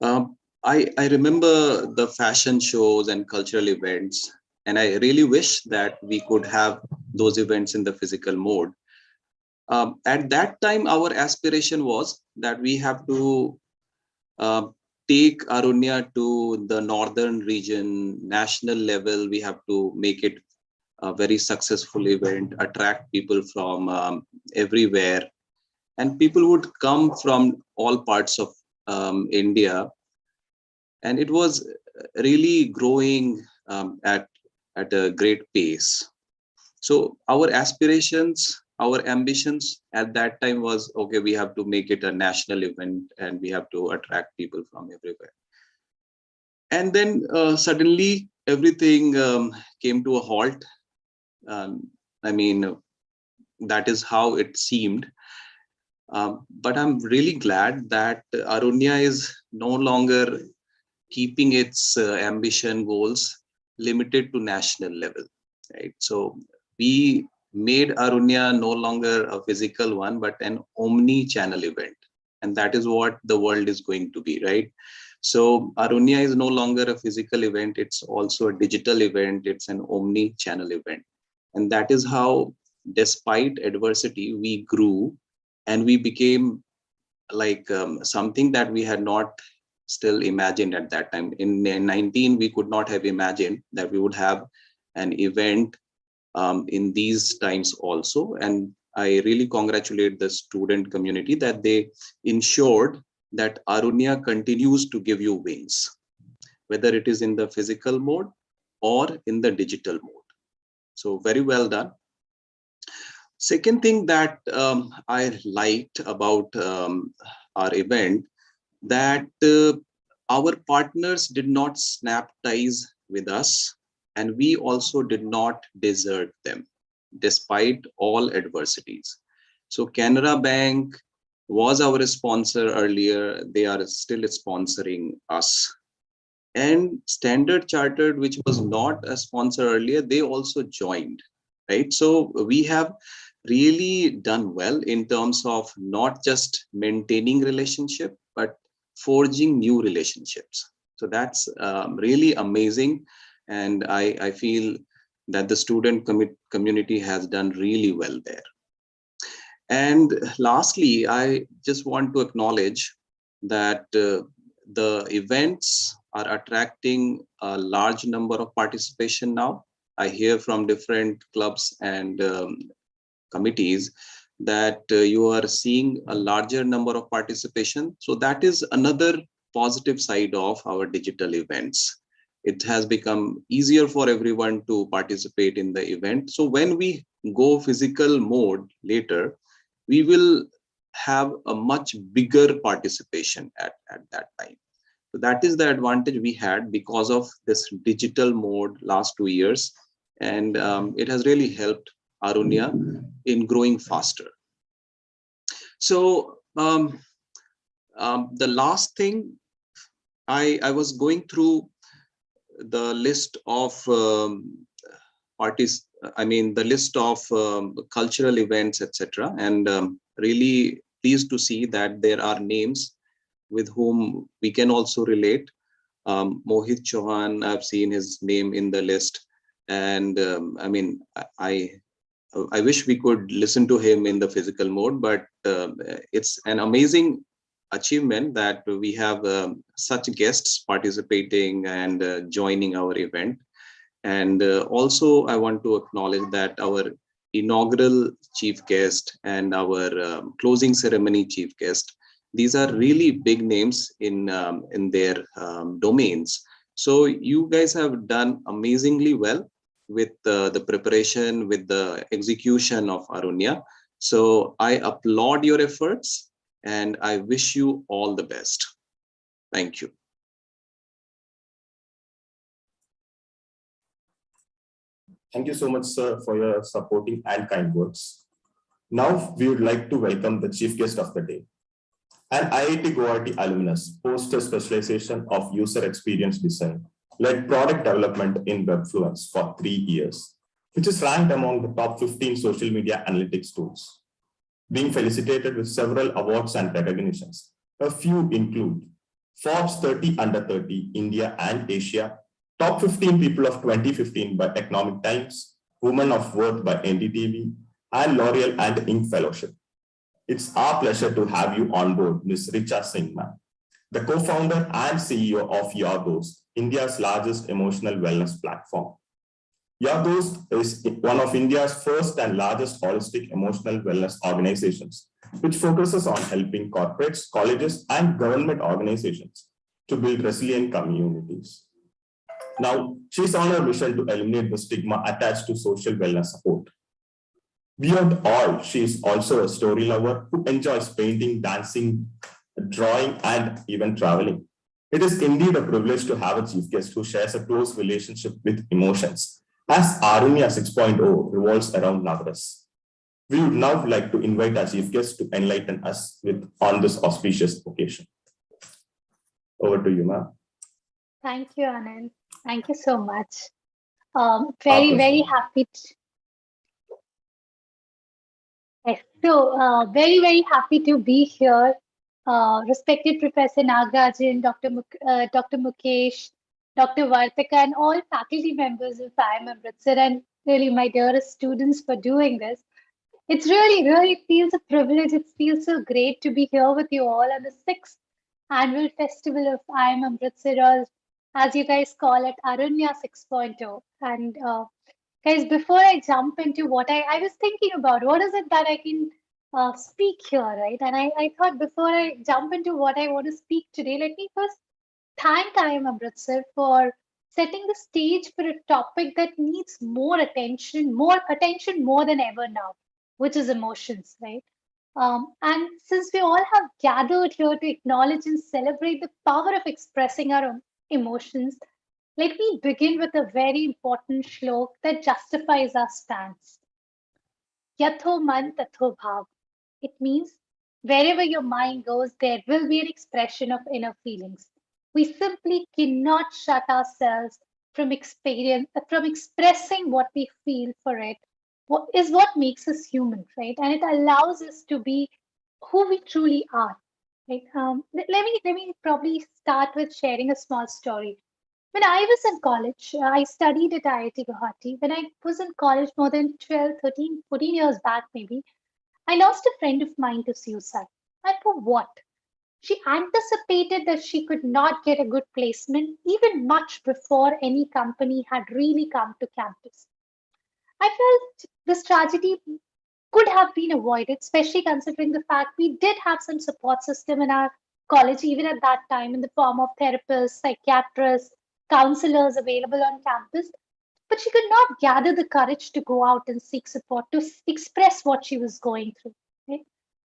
I remember the fashion shows and cultural events, and I really wish that we could have those events in the physical mode. At that time, our aspiration was that we have to take AArunya to the northern region, national level. We have to make it a very successful event, attract people from everywhere, and people would come from all parts of India. And it was really growing at a great pace. So our aspirations, our ambitions at that time was, okay, we have to make it a national event and we have to attract people from everywhere. And then suddenly everything came to a halt. I mean, that is how it seemed. But I'm really glad that AArunya is no longer keeping its ambition goals limited to national level, right? So we made AArunya no longer a physical one, but an omni-channel event. And that is what the world is going to be, right? So AArunya is no longer a physical event, it's also a digital event, it's an omni-channel event. And that is how, despite adversity, we grew and we became like something that we had not still imagined at that time. In 19, we could not have imagined that we would have an event in these times also. And I really congratulate the student community that they ensured that AArunya continues to give you wings, whether it is in the physical mode or in the digital mode. So very well done. Second thing that I liked about our event, that our partners did not snap ties with us, and we also did not desert them despite all adversities. So Canara Bank was our sponsor earlier, they are still sponsoring us. And Standard Chartered, which was not a sponsor earlier, they also joined, right? So we have really done well in terms of not just maintaining relationship, but forging new relationships. So that's really amazing. And I feel that the student community has done really well there. And lastly, I just want to acknowledge that the events are attracting a large number of participation now. I hear from different clubs and committees that you are seeing a larger number of participation. So that is another positive side of our digital events. It has become easier for everyone to participate in the event. So when we go physical mode later, we will have a much bigger participation at that time. So that is the advantage we had because of this digital mode last 2 years. And it has really helped Arunya in growing faster. So the last thing, I was going through the list of artists, the list of cultural events, etc. And really pleased to see that there are names with whom we can also relate. Mohit Chauhan, I've seen his name in the list. And I wish we could listen to him in the physical mode, but it's an amazing achievement that we have such guests participating and joining our event. And also I want to acknowledge that our inaugural chief guest and our closing ceremony chief guest, these are really big names in their domains. So you guys have done amazingly well with the preparation, with the execution of Arunya. So I applaud your efforts and I wish you all the best. Thank you. Thank you so much, sir, for your supporting and kind words. Now we would like to welcome the chief guest of the day, an IIT Guwahati alumnus, post specialization of user experience design, led product development in Webfluence for 3 years, which is ranked among the top 15 social media analytics tools, being felicitated with several awards and recognitions. A few include Forbes 30 Under 30 India and Asia, Top 15 People of 2015 by Economic Times, Women of Worth by NDTV, and L'Oreal and Inc. Fellowship. It's our pleasure to have you on board, Ms. Richa Singh, the co-founder and CEO of Your Dost, India's largest emotional wellness platform. Your Dost is one of India's first and largest holistic emotional wellness organizations, which focuses on helping corporates, colleges, and government organizations to build resilient communities. Now, she's on her mission to eliminate the stigma attached to social wellness support. Beyond all, she is also a story lover who enjoys painting, dancing, drawing, and even traveling. It is indeed a privilege to have a chief guest who shares a close relationship with emotions, as AArunya 6.0 revolves around Navarasa. We would now like to invite our chief guest to enlighten us on this auspicious occasion. Over to you, ma'am. Thank you, Anand. Thank you so much. Very happy. Yes, so very happy to be here. Respected Professor Nagarajan, Dr. Mukesh, Dr. Vartika, and all faculty members of IIM Amritsar, and really my dearest students for doing this. It's really feels a privilege. It feels so great to be here with you all on the 6th annual festival of IIM Amritsar, or as you guys call it, AArunya 6.0. And guys, before I jump into what I was thinking about, what is it that I can speak here, right? And I thought before I jump into what I want to speak today, let me first thank IIM Amritsar for setting the stage for a topic that needs more attention more than ever now, which is emotions, right? And since we all have gathered here to acknowledge and celebrate the power of expressing our own emotions, let me begin with a very important shlok that justifies our stance. Yatho man tatho bhav. It means wherever your mind goes, there will be an expression of inner feelings. We simply cannot shut ourselves from expressing what we feel for it. What is what makes us human, right? And it allows us to be who we truly are. Right? Let me probably start with sharing a small story. When I was in college, I studied at IIT Guwahati. When I was in college more than 12, 13, 14 years back, maybe, I lost a friend of mine to suicide. And for what? She anticipated that she could not get a good placement even much before any company had really come to campus. I felt this tragedy could have been avoided, especially considering the fact we did have some support system in our college, even at that time, in the form of therapists, psychiatrists, counselors available on campus. But she could not gather the courage to go out and seek support, to express what she was going through. Right?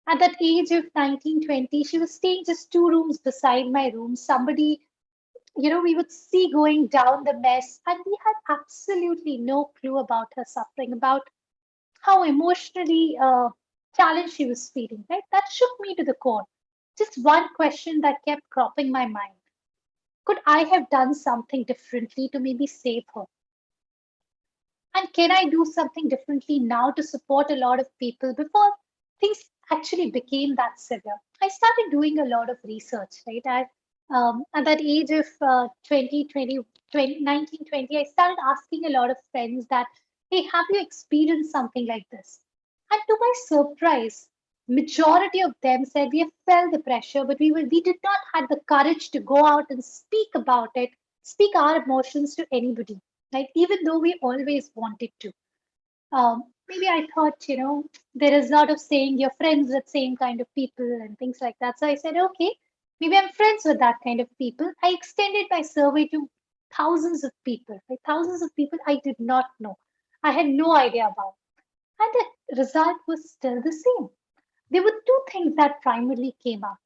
At that age of 19, 20, she was staying just 2 rooms beside my room. Somebody we would see going down the mess, and we had absolutely no clue about her suffering, about how emotionally challenged she was feeling, right? That shook me to the core. Just one question that kept cropping my mind. Could I have done something differently to maybe save her? And can I do something differently now to support a lot of people before things actually became that severe? I started doing a lot of research, right? At that age of 20, 20, 20, 19, 20, I started asking a lot of friends that, hey, have you experienced something like this? And to my surprise, majority of them said we have felt the pressure, but we did not have the courage to go out and speak about it, speak our emotions to anybody, like even though we always wanted to. Maybe I thought, there is a lot of saying you're friends with same kind of people and things like that. So I said, okay, maybe I'm friends with that kind of people. I extended my survey to thousands of people, like thousands of people I did not know. I had no idea about. And the result was still the same. There were two things that primarily came up.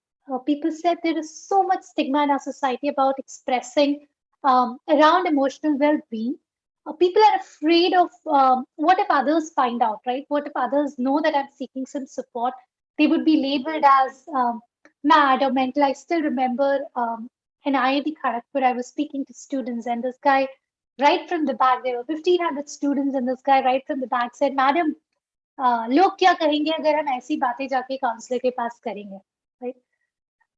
People said there is so much stigma in our society about expressing around emotional well-being. People are afraid of what if others find out, right? What if others know that I'm seeking some support? They would be labeled as mad or mental. I still remember in IIT Kharagpur, I was speaking to students, and this guy right from the back, there were 1,500 students, and this guy right from the back said, Madam, लोग क्या कहेंगे अगर हम ऐसी बातें जाके counsellor के पास करेंगे, right?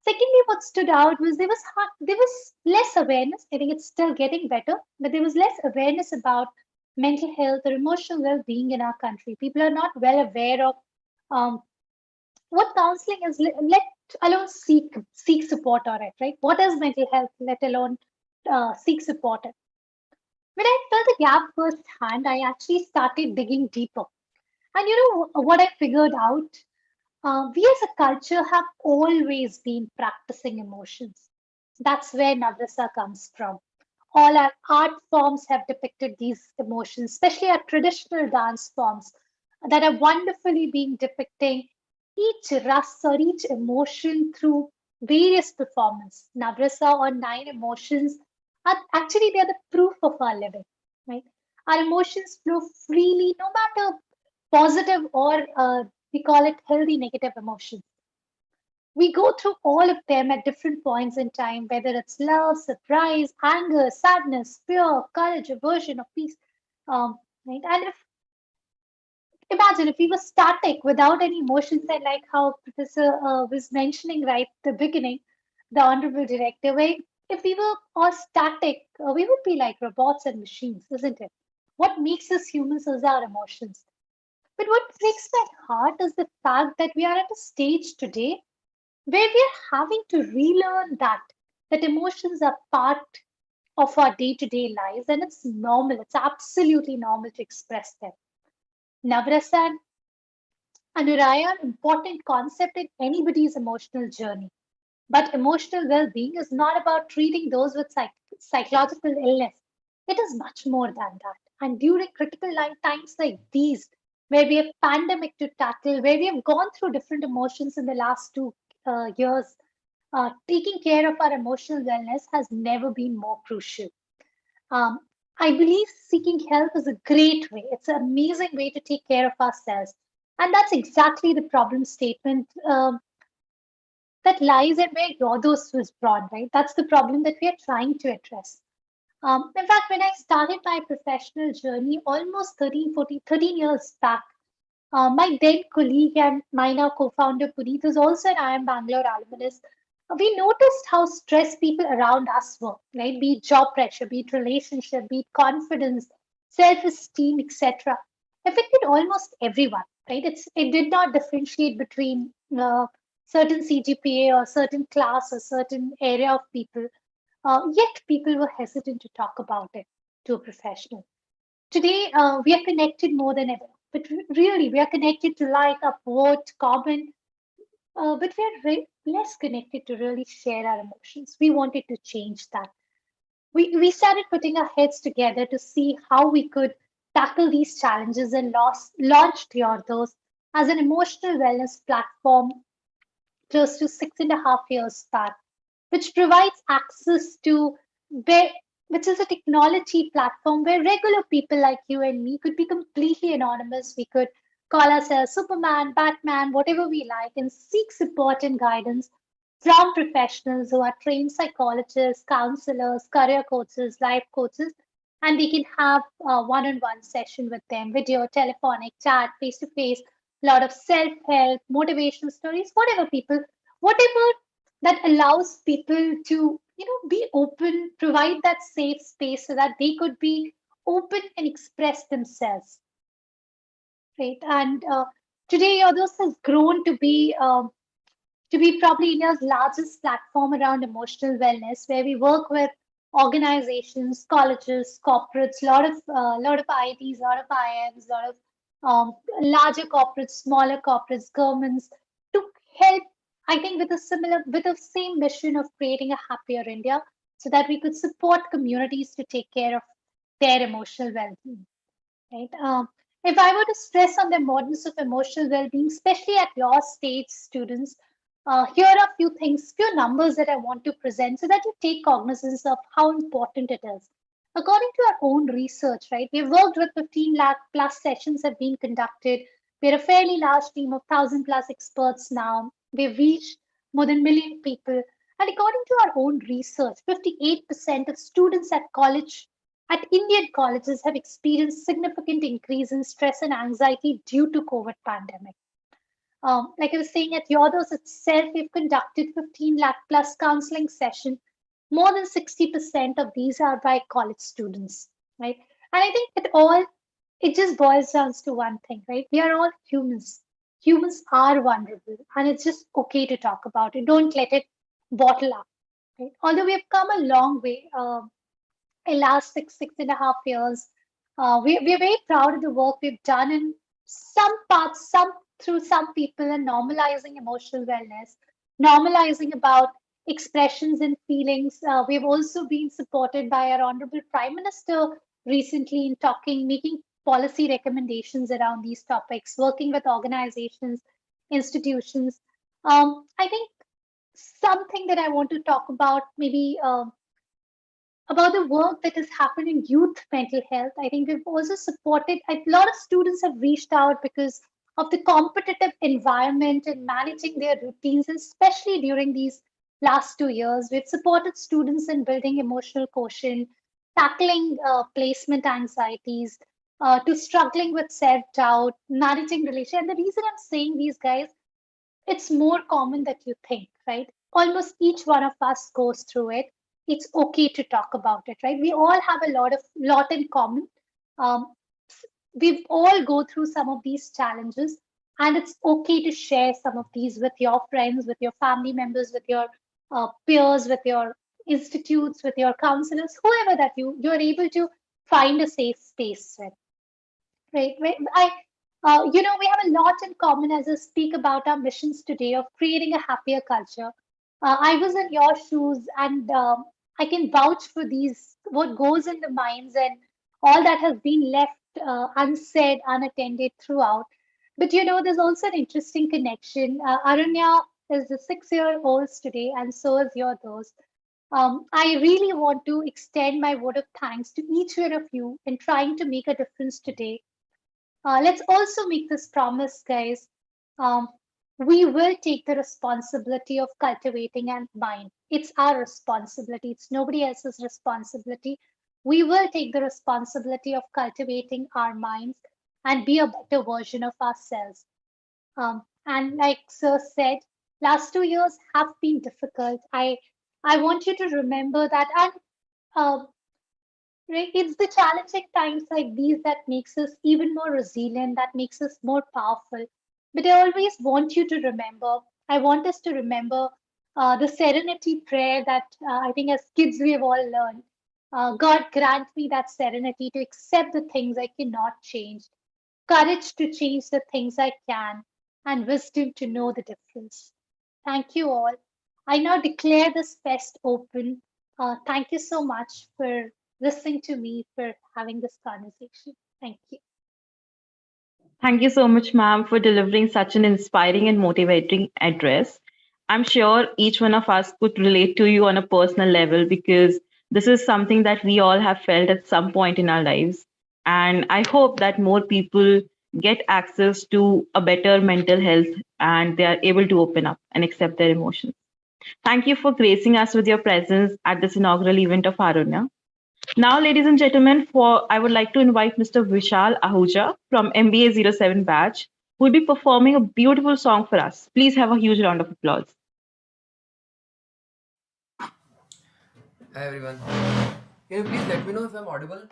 Secondly, what stood out was there was less awareness. I think it's still getting better, but there was less awareness about mental health or emotional well-being in our country. People are not well aware of um, what counseling is, let alone seek support on it, right? What is mental health, let alone seek support it. When I felt the gap firsthand, I actually started digging deeper. And what I figured out? We as a culture have always been practicing emotions. That's where Navarasa comes from. All our art forms have depicted these emotions, especially our traditional dance forms that are wonderfully being depicting each ras or each emotion through various performance. Navarasa or 9 emotions are actually they're the proof of our living, right? Our emotions flow freely, no matter positive or we call it healthy negative emotions. We go through all of them at different points in time, whether it's love, surprise, anger, sadness, fear, courage, aversion, or peace. Right? And imagine if we were static without any emotions, and like how Professor was mentioning right at the beginning, the Honorable Director, where if we were all static, we would be like robots and machines, isn't it? What makes us humans is our emotions. But what breaks my heart is the fact that we are at a stage today where we are having to relearn that emotions are part of our day-to-day lives, and it's normal. It's absolutely normal to express them. Navarasa and Anuraya are important concept in anybody's emotional journey. But emotional well-being is not about treating those with psychological illness. It is much more than that. And during critical times like these, where we have pandemic to tackle, where we have gone through different emotions in the last 2 years, taking care of our emotional wellness has never been more crucial. Um, I believe seeking help is a great way. It's an amazing way to take care of ourselves. And that's exactly the problem statement that lies at where Yodos was born, right? That's the problem that we are trying to address. In fact, when I started my professional journey almost 13 years back, my then colleague and my now co-founder Puneet, who's also an IIM Bangalore alumnus, we noticed how stressed people around us were, right? Be it job pressure, be it relationship, be it confidence, self-esteem, etc. Affected almost everyone, right? It did not differentiate between certain CGPA or certain class or certain area of people. Yet people were hesitant to talk about it to a professional. Today, we are connected more than ever, but really, we are connected to like, upvote, comment, but we are less connected to really share our emotions. We wanted to change that. We started putting our heads together to see how we could tackle these challenges and launched Yordos as an emotional wellness platform close to 6.5 years back, which provides access to which is a technology platform where regular people like you and me could be completely anonymous. We could call ourselves Superman, Batman, whatever we like, and seek support and guidance from professionals who are trained psychologists, counselors, career coaches, life coaches, and we can have a one-on-one session with them, video, telephonic, chat, face-to-face, a lot of self-help, motivational stories, whatever that allows people to, be open, provide that safe space so that they could be open and express themselves, right? And today, Yodos has grown to be probably India's largest platform around emotional wellness, where we work with organizations, colleges, corporates, lot of IITs, lot of IIMs, lot of larger corporates, smaller corporates, governments to help. I think with the same mission of creating a happier India, so that we could support communities to take care of their emotional well-being. Right. If I were to stress on the importance of emotional well-being, especially at your stage, students, here are a few things, few numbers that I want to present so that you take cognizance of how important it is. According to our own research, right, we've worked with 15 lakh plus sessions have been conducted. We're a fairly large team of 1,000 plus experts now. We've reached more than 1 million people. And according to our own research, 58% of students at Indian colleges have experienced significant increase in stress and anxiety due to COVID pandemic. Like I was saying, at Yodos itself, we've conducted 15 lakh plus counseling sessions. More than 60% of these are by college students, right? And I think it just boils down to one thing, right? We are all humans. Humans are vulnerable, and it's just okay to talk about it. Don't let it bottle up, right? Although we have come a long way in last six and a half years, we're very proud of the work we've done in some parts, through some people, and normalizing emotional wellness, normalizing about expressions and feelings. We've also been supported by our Honorable Prime Minister recently in making policy recommendations around these topics, working with organizations, institutions. I think something that I want to talk about, maybe about the work that has happened in youth mental health. I think we've also supported, a lot of students have reached out because of the competitive environment and managing their routines, especially during these last 2 years. We've supported students in building emotional quotient, tackling placement anxieties, to struggling with self-doubt, managing relation. And the reason I'm saying these, guys, it's more common than you think, right? Almost each one of us goes through it. It's okay to talk about it, right? We all have a lot in common. We've all go through some of these challenges, and it's okay to share some of these with your friends, with your family members, with your peers, with your institutes, with your counselors, whoever that you're able to find a safe space with, right? We have a lot in common as I speak about our missions today of creating a happier culture. I was in your shoes, and I can vouch for what goes in the minds and all that has been left unsaid, unattended throughout. But there's also an interesting connection. Arunya is the 6-year-old today, and so is your those. I really want to extend my word of thanks to each one of you in trying to make a difference today. Let's also make this promise, guys. We will take the responsibility of cultivating our mind. It's our responsibility. It's nobody else's responsibility. We will take the responsibility of cultivating our minds and be a better version of ourselves. And like Sir said, last 2 years have been difficult. I want you to remember that. And it's the challenging times like these that makes us even more resilient, that makes us more powerful. But I always want you to remember, I want us to remember the Serenity Prayer that I think as kids we have all learned. God grant me that serenity to accept the things I cannot change, courage to change the things I can, and wisdom to know the difference. Thank you all. I now declare this fest open. Thank you so much for listening to me, for having this conversation. Thank you. Thank you so much, ma'am, for delivering such an inspiring and motivating address. I'm sure each one of us could relate to you on a personal level because This is something that we all have felt at some point in our lives. And I hope that more people get access to a better mental health and they are able to open up and accept their emotions. Thank you for gracing us with your presence at this inaugural event of AArunya. Now, ladies and gentlemen, I would like to invite Mr. Vishal Ahuja from MBA 07 batch, who will be performing a beautiful song for us. Please have a huge round of applause. Hi everyone. Can you please let me know if I'm audible?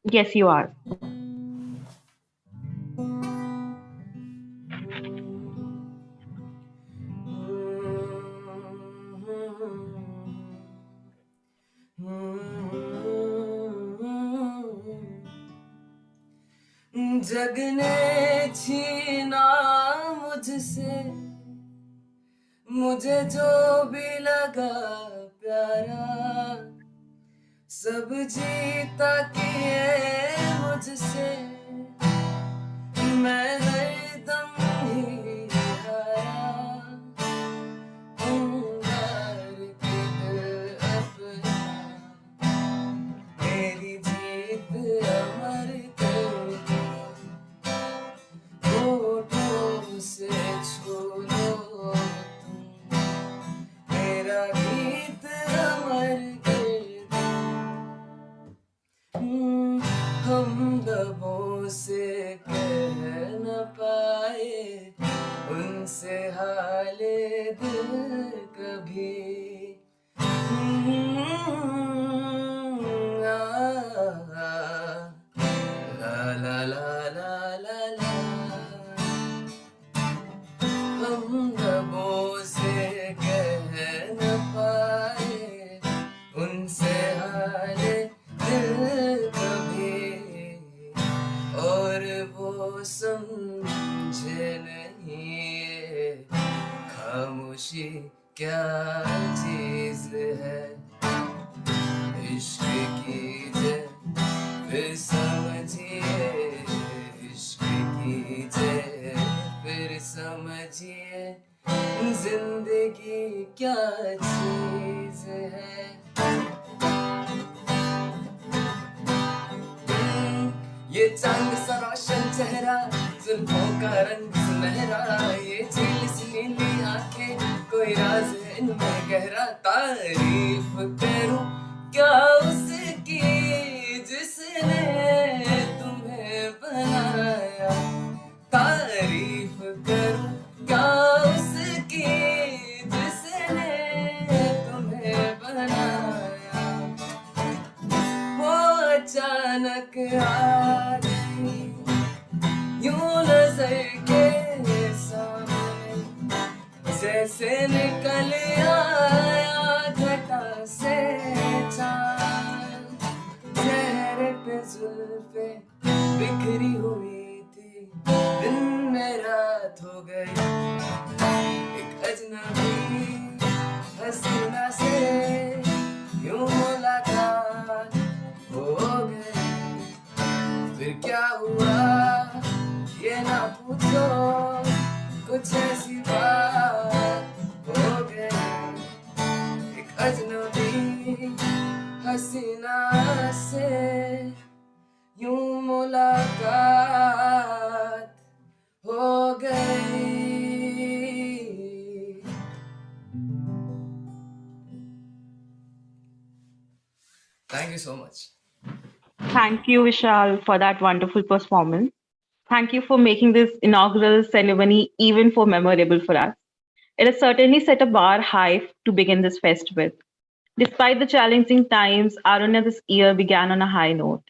Yes, you are. जग ने छीना मुझसे मुझे जो भी लगा प्यारा सब जीता किए मुझसे मैं हरदम ही हारा अंगार के दिल अपना मेरी जीत अमर कर होठों से छू लो मेरा गीत अमर कर हम लबों से कह न पाए उनसे हाले दिल कभी ला ला ला ला ला ला हम लबों से कह न पाए उनसे हाले दिल कभी और वो समझे नहीं ये खामोशी क्या चीज है इश्क कीजिए फिर समझिए इश्क कीजिए फिर समझिए जिंदगी क्या चीज है ये चांद सा रोशन चेहरा जुल्फों का रंग सुनहरा ये झील सी नीली आंखें कोई राज है इनमें गहरा तारीफ करूं क्या उसकी जिसने तुम्हें बनाया तारीफ करूं क्या उसकी जिसने तुम्हें बनाया वो अचानक आ गई यूं नजर के सामने जैसे निकल आया घटा से चांद चेहरे पे जुल्फे बिखरी हुई थी दिन में रात हो गई एक अजनबी हसीना से यूं मुलाकात हो गई फिर क्या हुआ ये ना पूछो कुछ ऐसी बात हो गई एक अजनबी हसीना से यूं मुलाकात हो गई Thank you so much. Thank you, Vishal, for that wonderful performance. Thank you for making this inaugural ceremony even more memorable for us. It has certainly set a bar high to begin this fest with. Despite the challenging times, AArunya this year began on a high note.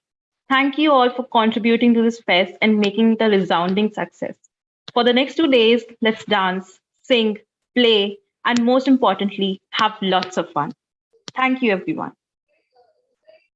Thank you all for contributing to this fest and making it a resounding success. For the next 2 days, let's dance, sing, play, and most importantly, have lots of fun. Thank you, everyone.